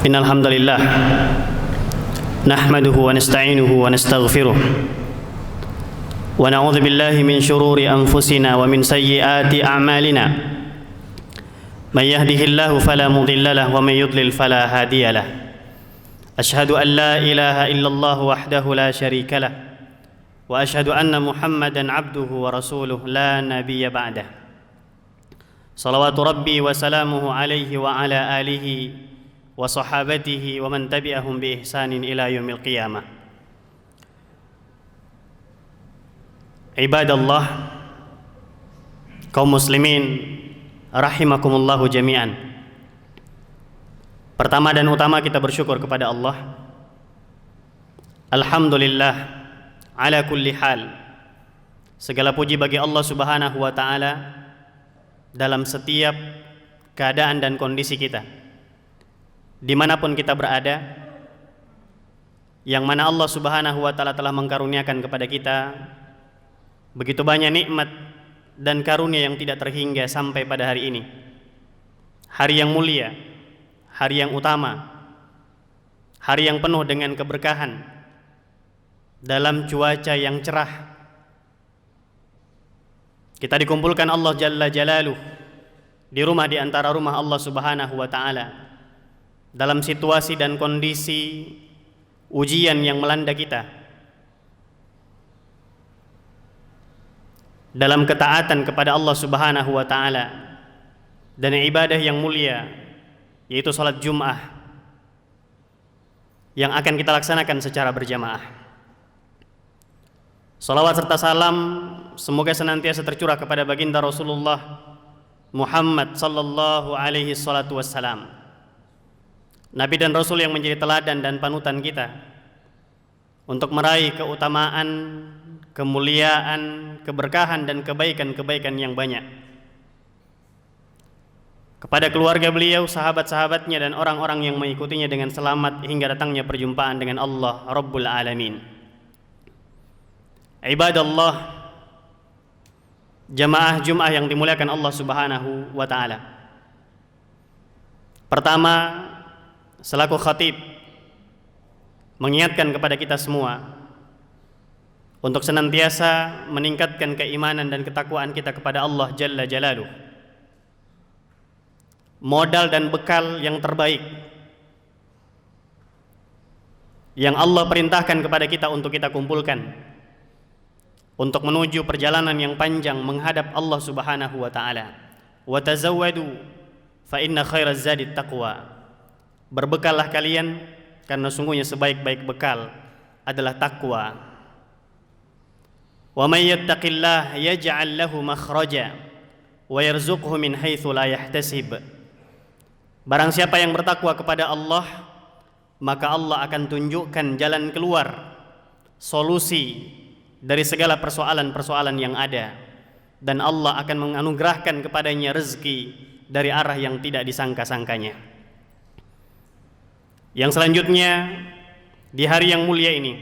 Innal hamdalillah nahmaduhu wa nasta'inuhu wa nastaghfiruh wa na'udzu billahi min shururi anfusina wa min sayyiati a'malina may yahdihillahu fala mudilla lahu wa may yudlil fala hadiya lahu ashhadu an la ilaha illallah wahdahu la syarika lahu wa ashhadu anna muhammadan abduhu wa rasuluh la nabiyya ba'dah salawatu rabbi wa salamuhu alaihi wa ala alihi wa sahabatihi wa man tabi'ahum bi ihsanin ila yaumil qiyamah. Ibadallah, kaum muslimin rahimakumullahu jami'an. Pertama dan utama kita bersyukur kepada Allah. Alhamdulillah ala kulli hal. Segala puji bagi Allah Subhanahu wa taala dalam setiap keadaan dan kondisi kita, dimanapun kita berada, yang mana Allah Subhanahu wa ta'ala telah mengkaruniakan kepada kita begitu banyak nikmat dan karunia yang tidak terhingga sampai pada hari ini, hari yang mulia, hari yang utama, hari yang penuh dengan keberkahan, dalam cuaca yang cerah. Kita dikumpulkan Allah Jalla Jalaluh di rumah di antara rumah Allah Subhanahu wa ta'ala, dalam situasi dan kondisi ujian yang melanda kita, dalam ketaatan kepada Allah Subhanahu wa ta'ala dan ibadah yang mulia, yaitu salat Jum'ah yang akan kita laksanakan secara berjamaah. Salawat serta salam semoga senantiasa tercurah kepada baginda Rasulullah Muhammad sallallahu alaihi salatu wassalam, Nabi dan Rasul yang menjadi teladan dan panutan kita untuk meraih keutamaan, kemuliaan, keberkahan dan kebaikan-kebaikan yang banyak. Kepada keluarga beliau, sahabat-sahabatnya dan orang-orang yang mengikutinya dengan selamat hingga datangnya perjumpaan dengan Allah Rabbul Alamin. Ibadallah, jamaah Jum'ah yang dimuliakan Allah Subhanahu wa ta'ala. Pertama, selaku khatib mengingatkan kepada kita semua untuk senantiasa meningkatkan keimanan dan ketakwaan kita kepada Allah Jalla Jalaluh. Modal dan bekal yang terbaik yang Allah perintahkan kepada kita untuk kita kumpulkan untuk menuju perjalanan yang panjang menghadap Allah Subhanahu wa ta'ala. Wa tazawwadu fa inna khairaz zadi taqwa. Berbekallah kalian karena sungguhnya sebaik-baik bekal adalah takwa. Wa may yattaqillah yaj'al lahu makhraja wa yarzuqhu min haitsu la yahtasib. Barang siapa yang bertakwa kepada Allah, maka Allah akan tunjukkan jalan keluar, solusi dari segala persoalan-persoalan yang ada, dan Allah akan menganugerahkan kepadanya rezeki dari arah yang tidak disangka-sangkanya. Yang selanjutnya, di hari yang mulia ini,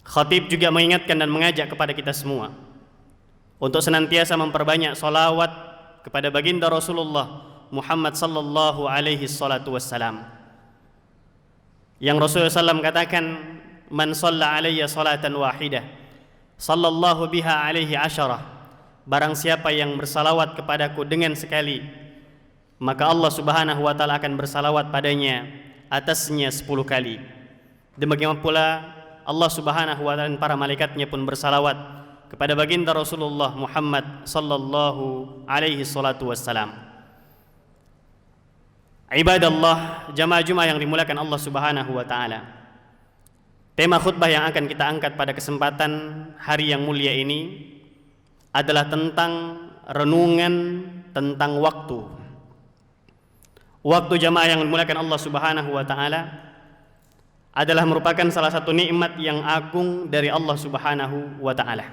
khatib juga mengingatkan dan mengajak kepada kita semua untuk senantiasa memperbanyak salawat kepada baginda Rasulullah Muhammad sallallahu alaihi salatu wassalam. Yang Rasulullah SAW katakan, man shalla alayya salatan wahidah sallallahu biha alaihi asyarah. Barang siapa yang bersalawat kepadaku dengan sekali, maka Allah Subhanahu wa ta'ala akan bersalawat padanya atasnya 10 kali. Demikian pula Allah Subhanahu wa ta'ala dan para malaikatnya pun bersalawat kepada baginda Rasulullah Muhammad sallallahu alaihi salatu wassalam. Ibadallah, jamaah Jum'ah yang dimuliakan Allah Subhanahu wa ta'ala. Tema khutbah yang akan kita angkat pada kesempatan hari yang mulia ini adalah tentang renungan tentang waktu. Waktu jamaah yang dimuliakan Allah Subhanahu wa ta'ala adalah merupakan salah satu nikmat yang agung dari Allah Subhanahu wa ta'ala.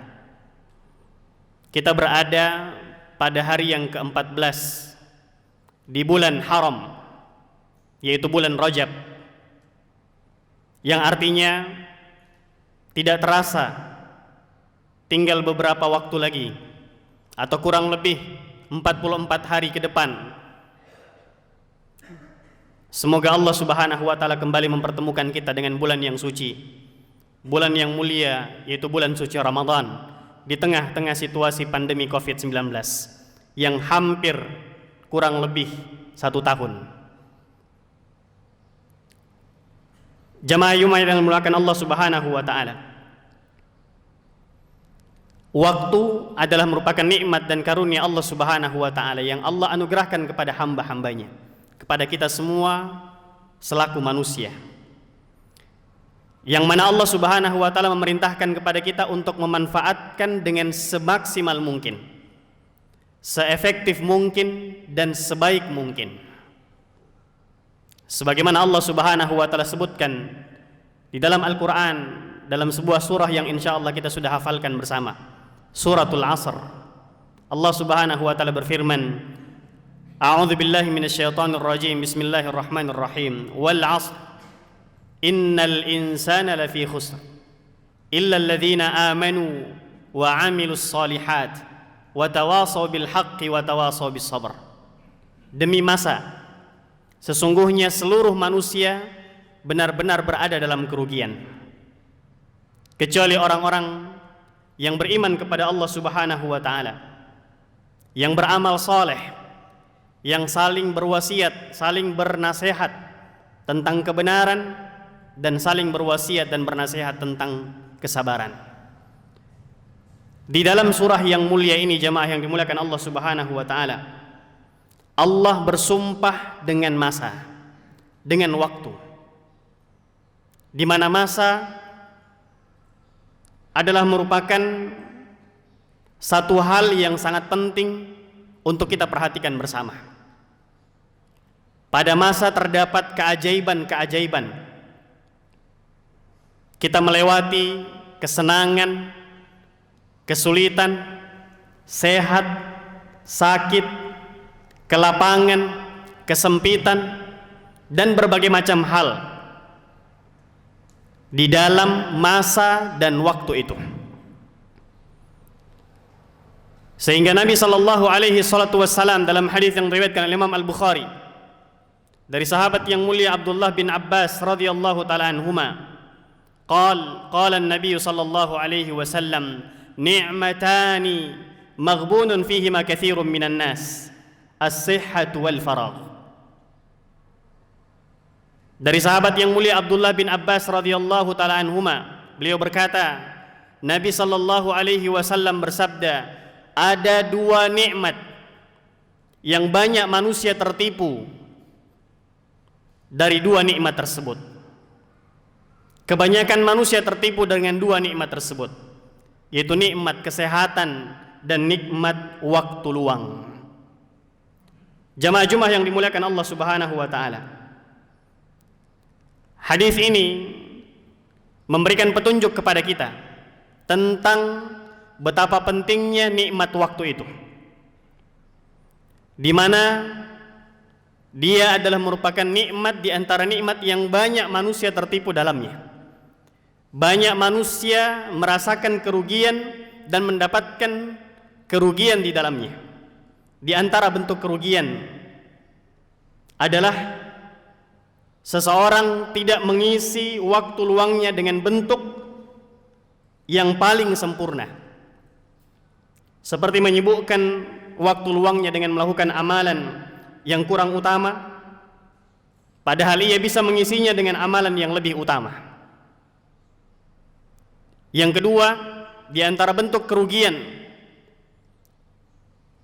Kita berada pada hari yang ke-14 di bulan haram, yaitu bulan Rajab, yang artinya tidak terasa tinggal beberapa waktu lagi atau kurang lebih 44 hari ke depan. Semoga Allah Subhanahu wa taala kembali mempertemukan kita dengan bulan yang suci, bulan yang mulia, yaitu bulan suci Ramadan, di tengah-tengah situasi pandemi COVID-19 yang hampir kurang lebih 1 tahun. Jamaah Jumat yang dimuliakan Allah Subhanahu wa taala, waktu adalah merupakan nikmat dan karunia Allah Subhanahu wa taala yang Allah anugerahkan kepada hamba-hambanya, kepada kita semua selaku manusia, yang mana Allah Subhanahu wa taala memerintahkan kepada kita untuk memanfaatkan dengan semaksimal mungkin, seefektif mungkin, dan sebaik mungkin. Sebagaimana Allah Subhanahu wa taala sebutkan di dalam Al-Qur'an, dalam sebuah surah yang insyaallah kita sudah hafalkan bersama, Suratul Asr. Allah Subhanahu wa taala berfirman, A'udzu billahi minasyaitonir rajim. Bismillahirrahmanirrahim. Wal 'ashr. Innal insana lafi khusr. Illa alladhina amanu wa 'amilus shalihat wa tawasaw bil haqqi wa tawasaw bis sabr. Demi masa, sesungguhnya seluruh manusia benar-benar berada dalam kerugian, kecuali orang-orang yang beriman kepada Allah Subhanahu wa taala, yang beramal saleh, yang saling berwasiat, saling bernasihat tentang kebenaran, dan saling berwasiat dan bernasihat tentang kesabaran. Di dalam surah yang mulia ini, jamaah yang dimuliakan Allah Subhanahu wa taala, Allah bersumpah dengan masa, dengan waktu, di mana masa adalah merupakan satu hal yang sangat penting untuk kita perhatikan bersama. Pada masa terdapat keajaiban-keajaiban. Kita melewati kesenangan, kesulitan, sehat, sakit, kelapangan, kesempitan, dan berbagai macam hal di dalam masa dan waktu itu. Sehingga Nabi sallallahu alaihi wasallam dalam hadis yang diriwayatkan oleh Imam Al-Bukhari dari sahabat yang mulia Abdullah bin Abbas radhiyallahu taala anhuma, qala an-nabiy sallallahu alaihi wasallam, ni'matani maghbunun fihima katsirun minan nas, as-sihhatu wal faragh. Dari sahabat yang mulia Abdullah bin Abbas radhiyallahu taala anhuma, beliau berkata, Nabi sallallahu alaihi wasallam bersabda, ada 2 nikmat yang banyak manusia tertipu dari 2 nikmat tersebut. Kebanyakan manusia tertipu dengan 2 nikmat tersebut, yaitu nikmat kesehatan dan nikmat waktu luang. Jamaah Jumat yang dimuliakan Allah Subhanahu wa taala, hadis ini memberikan petunjuk kepada kita tentang betapa pentingnya nikmat waktu itu, di mana dia adalah merupakan nikmat di antara nikmat yang banyak manusia tertipu dalamnya. Banyak manusia merasakan kerugian dan mendapatkan kerugian di dalamnya. Di antara bentuk kerugian adalah seseorang tidak mengisi waktu luangnya dengan bentuk yang paling sempurna, seperti menyibukkan waktu luangnya dengan melakukan amalan yang kurang utama, padahal ia bisa mengisinya dengan amalan yang lebih utama. Yang kedua, di antara bentuk kerugian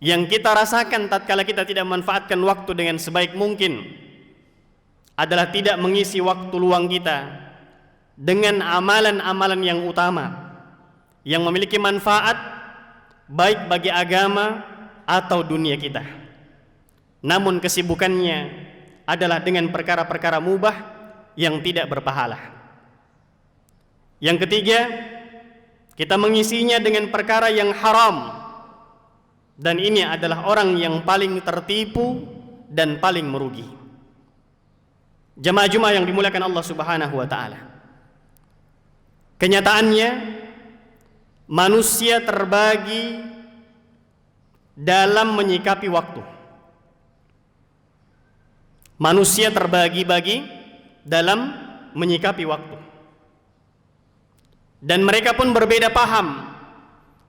yang kita rasakan tatkala kita tidak memanfaatkan waktu dengan sebaik mungkin adalah tidak mengisi waktu luang kita dengan amalan-amalan yang utama, yang memiliki manfaat baik bagi agama atau dunia kita. Namun kesibukannya adalah dengan perkara-perkara mubah yang tidak berpahala. Yang ketiga, kita mengisinya dengan perkara yang haram, dan ini adalah orang yang paling tertipu dan paling merugi. Jamaah Jumat yang dimuliakan Allah Subhanahu wa taala, Kenyataannya manusia terbagi dalam menyikapi waktu. Manusia terbagi-bagi dalam menyikapi waktu. Dan mereka pun berbeda paham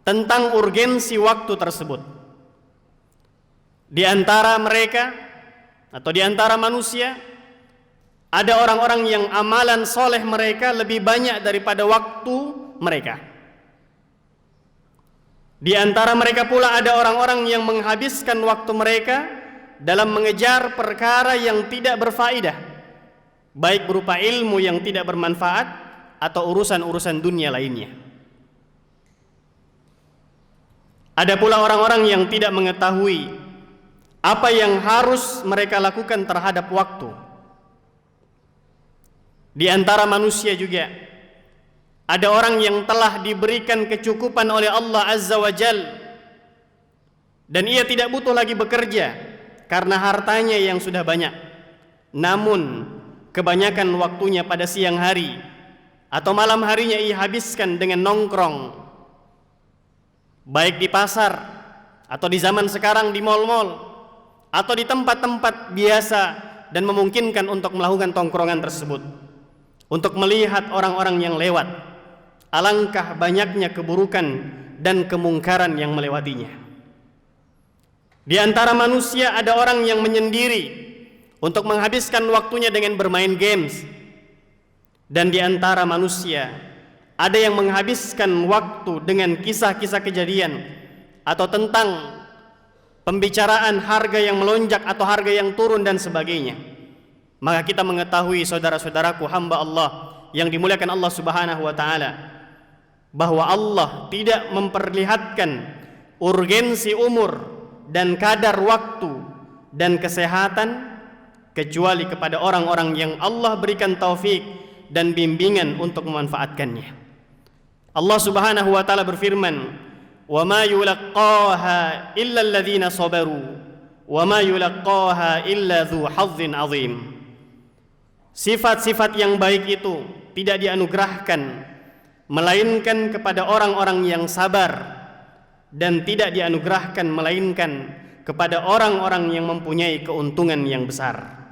tentang urgensi waktu tersebut. Di antara mereka atau di antara manusia ada orang-orang yang amalan soleh mereka lebih banyak daripada waktu mereka. Di antara mereka pula ada orang-orang yang menghabiskan waktu mereka dalam mengejar perkara yang tidak berfaedah, baik berupa ilmu yang tidak bermanfaat atau urusan-urusan dunia lainnya. Ada pula orang-orang yang tidak mengetahui apa yang harus mereka lakukan terhadap waktu. Di antara manusia juga ada orang yang telah diberikan kecukupan oleh Allah Azza wa Jal, dan ia tidak butuh lagi bekerja karena hartanya yang sudah banyak. Namun kebanyakan waktunya pada siang hari atau malam harinya ia habiskan dengan nongkrong, baik di pasar atau di zaman sekarang di mal-mal atau di tempat-tempat biasa, dan memungkinkan untuk melakukan tongkrongan tersebut untuk melihat orang-orang yang lewat. Alangkah banyaknya keburukan dan kemungkaran yang melewatinya. Di antara manusia ada orang yang menyendiri untuk menghabiskan waktunya dengan bermain games. Dan di antara manusia ada yang menghabiskan waktu dengan kisah-kisah kejadian atau tentang pembicaraan harga yang melonjak atau harga yang turun dan sebagainya. Maka kita mengetahui, saudara-saudaraku hamba Allah yang dimuliakan Allah Subhanahu wa taala, bahwa Allah tidak memperlihatkan urgensi umur dan kadar waktu dan kesehatan kecuali kepada orang-orang yang Allah berikan taufik dan bimbingan untuk memanfaatkannya. Allah Subhanahu wa taala berfirman, "Wa ma yulaqqaha illa alladhina sabaru wa ma yulaqqaha illa dzu hazzin 'azim." Sifat-sifat yang baik itu tidak dianugerahkan melainkan kepada orang-orang yang sabar, dan tidak dianugerahkan melainkan kepada orang-orang yang mempunyai keuntungan yang besar.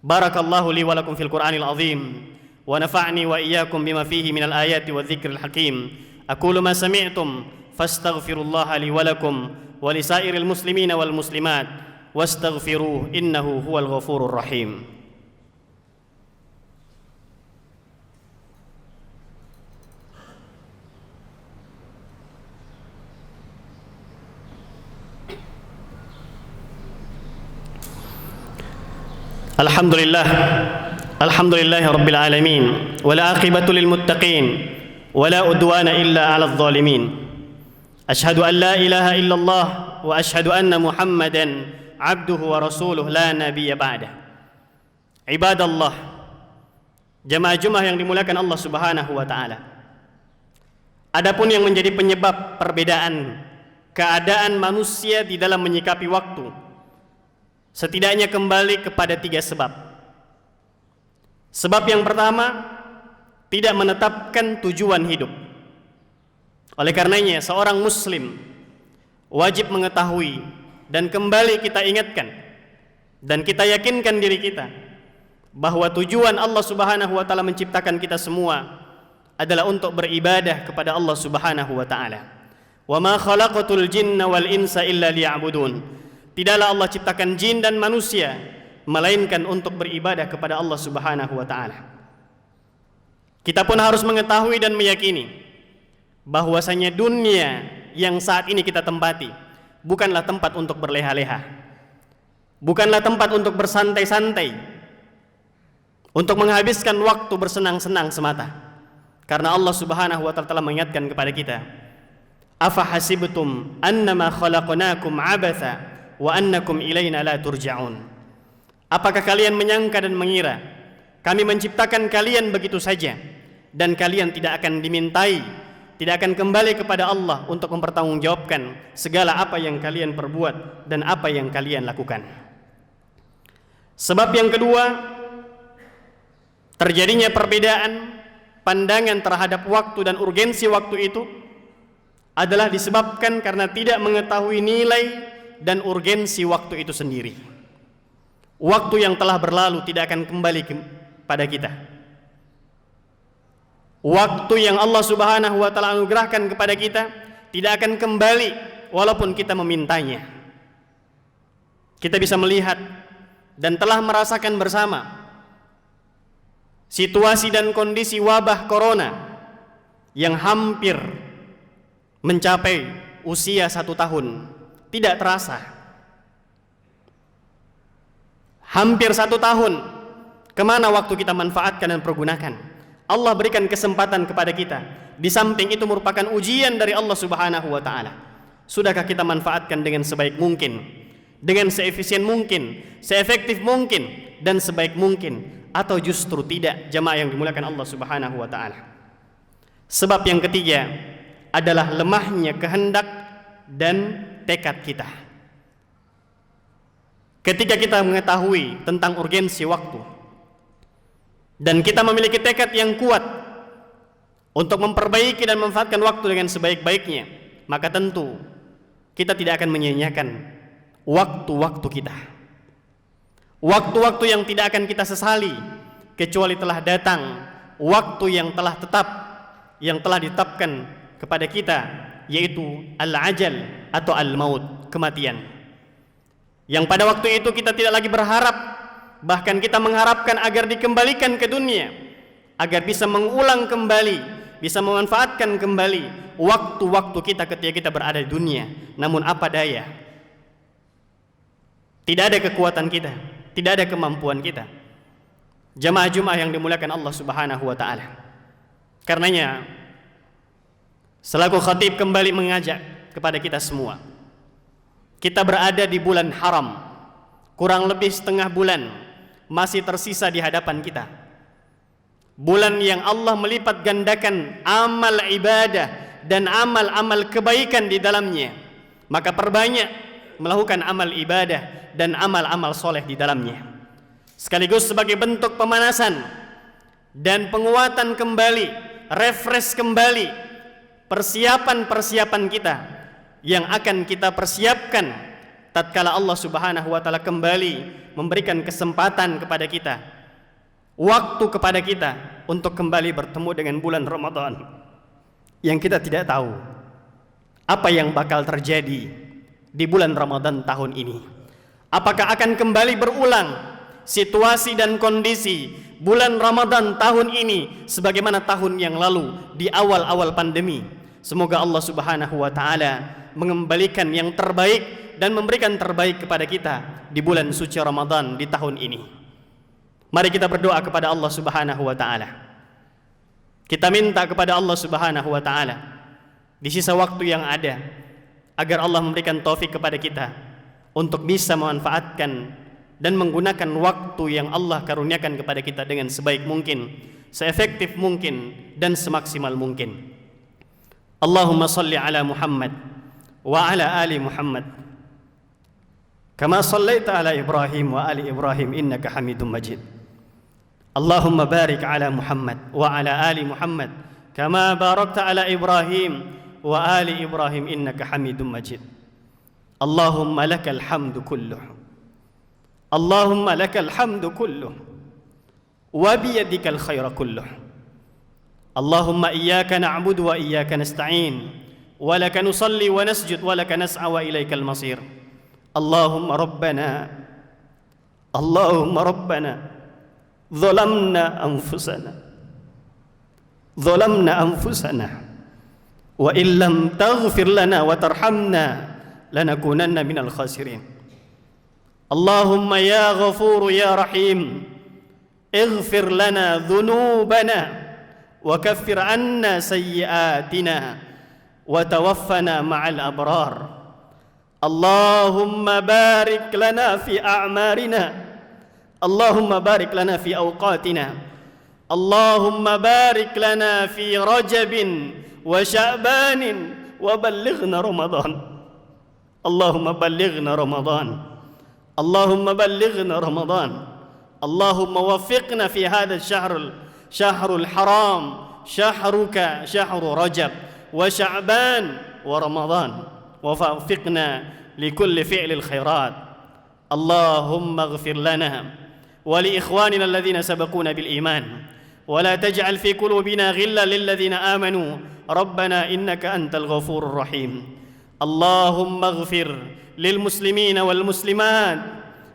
Barakallahu li wa lakum fil Qur'anil azim wa nafa'ni wa iyyakum bima fihi minal ayati wa dzikril hakim. Aqulu ma sami'tum fastaghfirullaha li wa lakum wa lisairil muslimina wal muslimat wastaghfiruhu innahu huwal ghafurur rahim. Alhamdulillah rabbil alamin wal aqibatu lil muttaqin wala udwana illa 'alal zalimin. Asyhadu an la ilaha illallah wa asyhadu anna Muhammadan 'abduhu wa rasuluhu la nabiyya ba'dah. Ibadallah, jemaah-jemaah yang dimuliakan Allah Subhanahu wa taala. Adapun yang menjadi penyebab perbedaan keadaan manusia di dalam menyikapi waktu, setidaknya kembali kepada 3 sebab. Sebab yang pertama, tidak menetapkan tujuan hidup. Oleh karenanya seorang muslim wajib mengetahui dan kembali kita ingatkan dan kita yakinkan diri kita bahwa tujuan Allah Subhanahu wa taala menciptakan kita semua adalah untuk beribadah kepada Allah Subhanahu wa taala. Wa ma khalaqatul jinna wal insa illa liya'budun. Tidaklah Allah ciptakan jin dan manusia melainkan untuk beribadah kepada Allah Subhanahu wa taala. Kita pun harus mengetahui dan meyakini bahwasanya dunia yang saat ini kita tempati bukanlah tempat untuk berleha-leha, bukanlah tempat untuk bersantai-santai, untuk menghabiskan waktu bersenang-senang semata. Karena Allah Subhanahu wa taala telah mengingatkan kepada kita, "Afa hasibtum annama khalaqnakum 'abatha wa annakum ilaina la turja'un." Apakah kalian menyangka dan mengira kami menciptakan kalian begitu saja dan kalian tidak akan dimintai, tidak akan kembali kepada Allah untuk mempertanggungjawabkan segala apa yang kalian perbuat dan apa yang kalian lakukan. Sebab yang kedua, terjadinya perbedaan pandangan terhadap waktu dan urgensi waktu itu adalah disebabkan karena tidak mengetahui nilai dan urgensi waktu itu sendiri. Waktu yang telah berlalu tidak akan kembali pada kita. Waktu yang Allah Subhanahu wa taala anugerahkan kepada kita tidak akan kembali walaupun kita memintanya. Kita bisa melihat dan telah merasakan bersama situasi dan kondisi wabah corona yang hampir mencapai usia 1 tahun. Tidak terasa. Hampir 1 tahun. Kemana waktu kita manfaatkan dan pergunakan? Allah berikan kesempatan kepada kita. Di samping itu merupakan ujian dari Allah Subhanahu wa taala. Sudahkah kita manfaatkan dengan sebaik mungkin, dengan seefisien mungkin, seefektif mungkin, dan sebaik mungkin, atau justru tidak? Jamaah yang dimuliakan Allah Subhanahu wa taala. Sebab yang ketiga adalah lemahnya kehendak dan tekad kita. Ketika kita mengetahui tentang urgensi waktu dan kita memiliki tekad yang kuat untuk memperbaiki dan memanfaatkan waktu dengan sebaik-baiknya, maka tentu kita tidak akan menyia-nyiakan waktu-waktu kita. Waktu-waktu yang tidak akan kita sesali kecuali telah datang waktu yang telah tetap, yang telah ditetapkan kepada kita, yaitu al-ajal atau al-maut, kematian. Yang pada waktu itu kita tidak lagi berharap, bahkan kita mengharapkan agar dikembalikan ke dunia, agar bisa mengulang kembali, bisa memanfaatkan kembali waktu-waktu kita ketika kita berada di dunia. Namun apa daya, tidak ada kekuatan kita, tidak ada kemampuan kita. Jamaah Jumat yang dimuliakan Allah Subhanahu wa taala. Karenanya selaku khatib kembali mengajak kepada kita semua. Kita berada di bulan haram, kurang lebih setengah bulan masih tersisa di hadapan kita. Bulan yang Allah melipat gandakan amal ibadah dan amal-amal kebaikan di dalamnya. Maka perbanyak melakukan amal ibadah dan amal-amal soleh di dalamnya. Sekaligus sebagai bentuk pemanasan dan penguatan kembali, refresh kembali persiapan-persiapan kita yang akan kita persiapkan tatkala Allah Subhanahu wa taala kembali memberikan kesempatan kepada kita, waktu kepada kita untuk kembali bertemu dengan bulan Ramadan yang kita tidak tahu apa yang bakal terjadi di bulan Ramadan tahun ini. Apakah akan kembali berulang situasi dan kondisi bulan Ramadan tahun ini sebagaimana tahun yang lalu di awal-awal pandemi? Semoga Allah Subhanahu wa taala mengembalikan yang terbaik dan memberikan terbaik kepada kita di bulan suci Ramadan di tahun ini. Mari kita berdoa kepada Allah Subhanahu wa taala. Kita minta kepada Allah Subhanahu wa taala di sisa waktu yang ada agar Allah memberikan taufik kepada kita untuk bisa memanfaatkan dan menggunakan waktu yang Allah karuniakan kepada kita dengan sebaik mungkin, seefektif mungkin, dan semaksimal mungkin. Allahumma salli ala Muhammad wa ala ali Muhammad kama sallaita ala Ibrahim wa ali Ibrahim innaka Hamidum Majid. Allahumma barik ala Muhammad wa ala ali Muhammad kama barakta ala Ibrahim wa ali Ibrahim innaka Hamidum Majid. Allahumma lakal hamdu kulluh, Allahumma lakal hamdu kulluh wa biyadikal khaira kulluh. Allahumma iyyaka na'budu wa iyyaka nasta'in wa laka nusalli wa nasjud wa laka nas'a wa ilaikal masir. Allahumma rabbana zalamna anfusana wa illam taghfir lana wa tarhamna lanakunanna minal khasirin. Allahumma ya ghafur ya rahim ighfir lana dhunubana wa kaffir anna sayyiatina wa tawaffana ma'al abrar. Allahumma barik lana fi a'marina, Allahumma barik lana fi awqatina, Allahumma barik lana fi Rajabin wa Sya'banin wa ballighna Ramadan. Allahumma ballighna Ramadan, Allahumma ballighna Ramadan. Allahumma waffiqna fi hadha syahrul haram شهرك شهر رجب وشعبان ورمضان ووفقنا لكل فعل الخيرات. اللهم اغفر لنا ولإخواننا الذين سبقونا بالإيمان ولا تجعل في قلوبنا غلا للذين آمنوا ربنا إنك أنت الغفور الرحيم. اللهم اغفر للمسلمين والمسلمات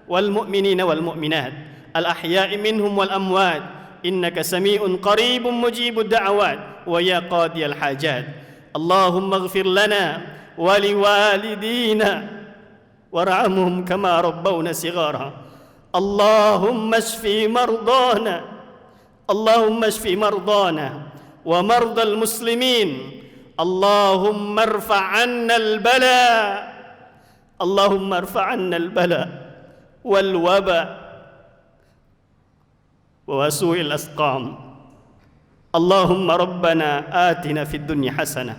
والمؤمنين والمؤمنات الأحياء منهم والأموات إنك سميع قريب مجيب الدعوات ويا قاضي الحاجات. اللهم اغفر لنا ولوالدينا وارحمهم كما ربونا صغارا. اللهم اشف مرضانا، اللهم اشف مرضانا ومرضى المسلمين. اللهم ارفع عنا البلاء، اللهم ارفع عنا البلاء والوباء وسوء الأسقام. اللهم ربنا آتنا في الدنيا حسنة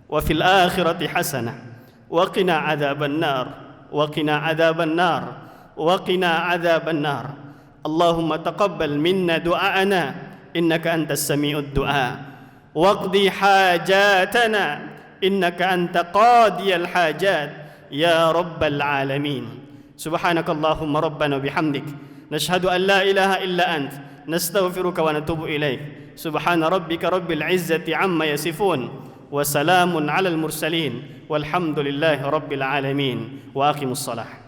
وفي الآخرة حسنة وقنا عذاب النار، وقنا عذاب النار، وقنا عذاب النار. اللهم تقبل منا دعاءنا إنك أنت السميع الدعاء، واقضي حاجاتنا إنك أنت قاضي الحاجات يا رب العالمين. سبحانك اللهم ربنا وبحمدك نشهد أن لا إله إلا أنت نستغفرك ونتوب إليك. سبحان ربك رب العزة عما يصفون وسلام على المرسلين والحمد لله رب العالمين. وأقيموا الصلاة.